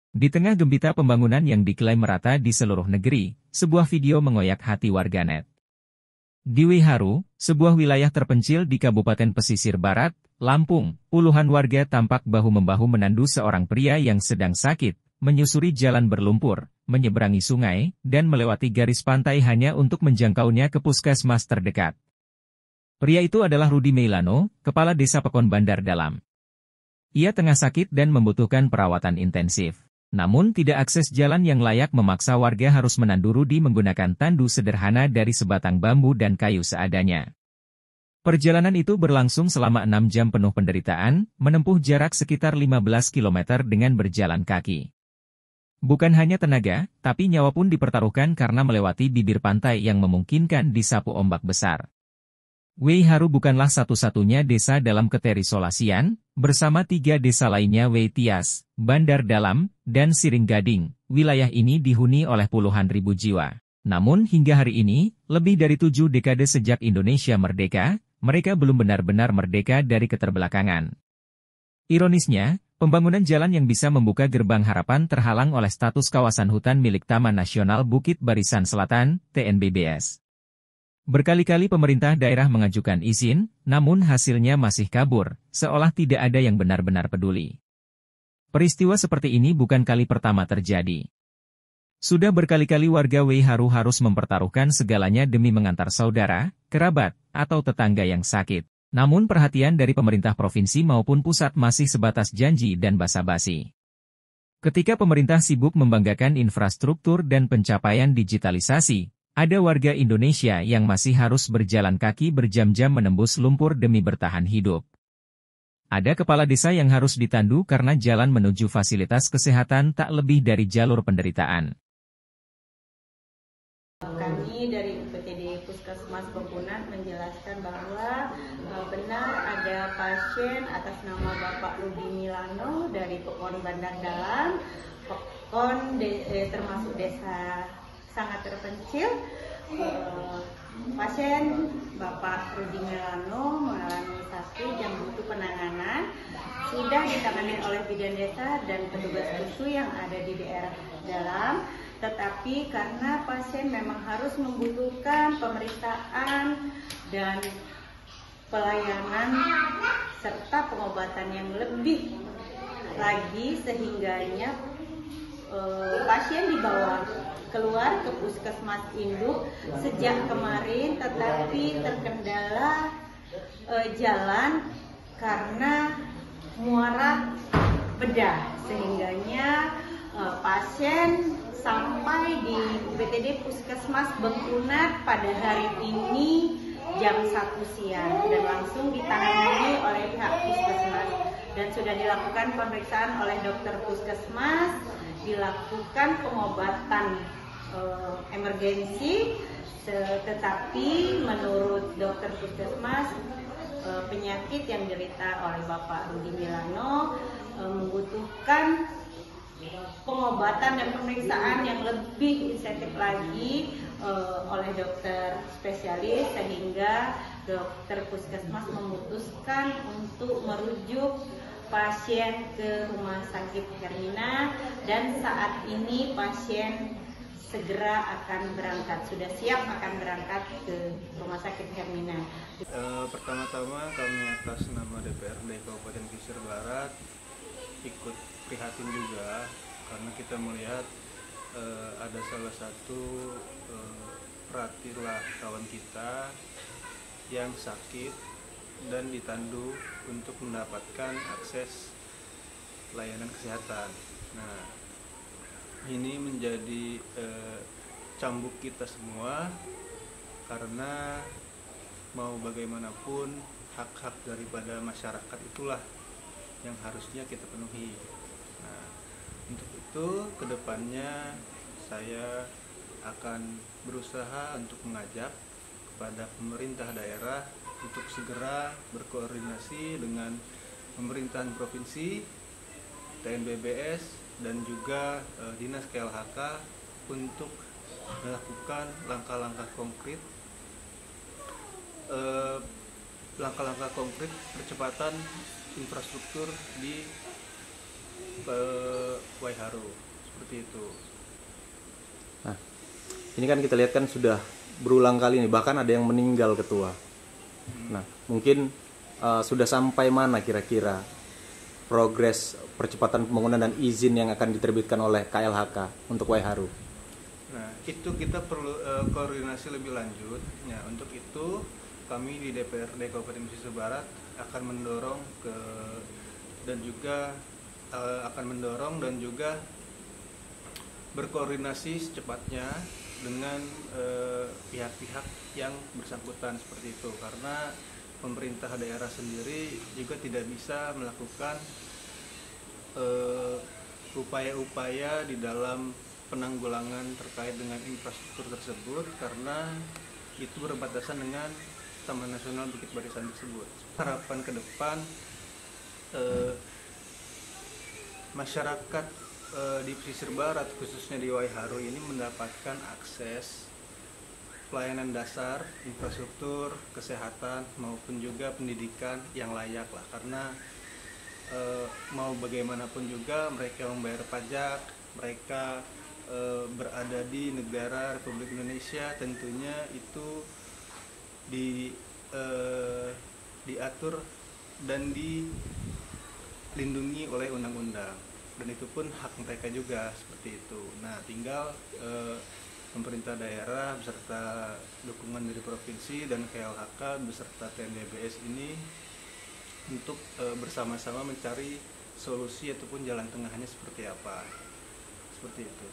Di tengah gembita pembangunan yang diklaim merata di seluruh negeri, sebuah video mengoyak hati warganet. Di Waiharu, sebuah wilayah terpencil di Kabupaten Pesisir Barat, Lampung, puluhan warga tampak bahu-membahu menandu seorang pria yang sedang sakit, menyusuri jalan berlumpur, menyeberangi sungai, dan melewati garis pantai hanya untuk menjangkaunya ke puskesmas terdekat. Pria itu adalah Rudi Meilano, kepala desa Pekon Bandar Dalam. Ia tengah sakit dan membutuhkan perawatan intensif. Namun tidak akses jalan yang layak memaksa warga harus menandu Rudi menggunakan tandu sederhana dari sebatang bambu dan kayu seadanya. Perjalanan itu berlangsung selama 6 jam penuh penderitaan, menempuh jarak sekitar 15 km dengan berjalan kaki. Bukan hanya tenaga, tapi nyawa pun dipertaruhkan karena melewati bibir pantai yang memungkinkan disapu ombak besar. Waiharu bukanlah satu-satunya desa dalam keterisolasian, bersama 3 desa lainnya Waitias, Bandar Dalam, dan Siring Gading. Wilayah ini dihuni oleh puluhan ribu jiwa. Namun hingga hari ini, lebih dari 7 dekade sejak Indonesia merdeka, mereka belum benar-benar merdeka dari keterbelakangan. Ironisnya, pembangunan jalan yang bisa membuka gerbang harapan terhalang oleh status kawasan hutan milik Taman Nasional Bukit Barisan Selatan, TNBBS. Berkali-kali pemerintah daerah mengajukan izin, namun hasilnya masih kabur, seolah tidak ada yang benar-benar peduli. Peristiwa seperti ini bukan kali pertama terjadi. Sudah berkali-kali warga Waiharu harus mempertaruhkan segalanya demi mengantar saudara, kerabat, atau tetangga yang sakit. Namun perhatian dari pemerintah provinsi maupun pusat masih sebatas janji dan basa-basi. Ketika pemerintah sibuk membanggakan infrastruktur dan pencapaian digitalisasi, ada warga Indonesia yang masih harus berjalan kaki berjam-jam menembus lumpur demi bertahan hidup. Ada kepala desa yang harus ditandu karena jalan menuju fasilitas kesehatan tak lebih dari jalur penderitaan. Kami dari UPTD Puskesmas Bengkunat menjelaskan bahwa benar ada pasien atas nama Bapak Rudi Milano dari Pekon Bandar Dalam, Pekon termasuk desa sangat terpencil. Pasien Bapak Rudi Milano mengalami sakit yang butuh penanganan, sudah ditangani oleh bidan desa dan petugas pusu yang ada di daerah dalam, tetapi karena pasien memang harus membutuhkan pemeriksaan dan pelayanan serta pengobatan yang lebih lagi, sehingganya pasien dibawa keluar ke puskesmas induk sejak kemarin, tetapi terkendala jalan karena muara bedah, sehingganya pasien sampai di UPTD Puskesmas Bengkunat pada hari ini jam 1 siang dan langsung ditangani oleh pihak puskesmas dan sudah dilakukan pemeriksaan oleh dokter puskesmas, dilakukan pengobatan emergensi, tetapi menurut dokter puskesmas penyakit yang diderita oleh Bapak Rudi Milano membutuhkan pengobatan dan pemeriksaan yang lebih intensif lagi oleh dokter spesialis, sehingga dokter puskesmas memutuskan untuk merujuk pasien ke rumah sakit Hermina dan saat ini pasien segera akan berangkat, sudah siap akan berangkat ke rumah sakit Hermina. Pertama-tama kami atas nama DPRD Kabupaten Pesisir Barat ikut prihatin juga karena kita melihat ada salah satu perhatilah kawan kita yang sakit dan ditandu untuk mendapatkan akses layanan kesehatan. Nah, ini menjadi cambuk kita semua karena mau bagaimanapun hak-hak daripada masyarakat itulah yang harusnya kita penuhi. Nah, untuk itu kedepannya saya akan berusaha untuk mengajak kepada pemerintah daerah untuk segera berkoordinasi dengan pemerintahan provinsi, TNBBS, dan juga Dinas KLHK untuk melakukan langkah-langkah konkret percepatan infrastruktur di Waiharu seperti itu. Nah, ini kan kita lihat kan sudah berulang kali nih, bahkan ada yang meninggal ketua. Nah, mungkin sudah sampai mana kira-kira progres percepatan pembangunan dan izin yang akan diterbitkan oleh KLHK untuk Waiharu? Nah, itu kita perlu koordinasi lebih lanjut. Ya, untuk itu kami di DPRD Kabupaten Pesisir Barat akan mendorong dan juga berkoordinasi secepatnya dengan pihak-pihak yang bersangkutan seperti itu, karena pemerintah daerah sendiri juga tidak bisa melakukan upaya-upaya di dalam penanggulangan terkait dengan infrastruktur tersebut karena itu berbatasan dengan Taman Nasional Bukit Barisan tersebut. Harapan ke depan masyarakat di pesisir barat khususnya di Waiharu ini mendapatkan akses pelayanan dasar, infrastruktur, kesehatan maupun juga pendidikan yang layak lah, karena mau bagaimanapun juga mereka membayar pajak, mereka berada di negara Republik Indonesia, tentunya itu diatur dan dilindungi oleh undang-undang, dan itu pun hak mereka juga seperti itu. Nah, tinggal pemerintah daerah beserta dukungan dari provinsi dan KLHK beserta TNBBS ini untuk bersama-sama mencari solusi ataupun jalan tengahnya seperti apa, seperti itu.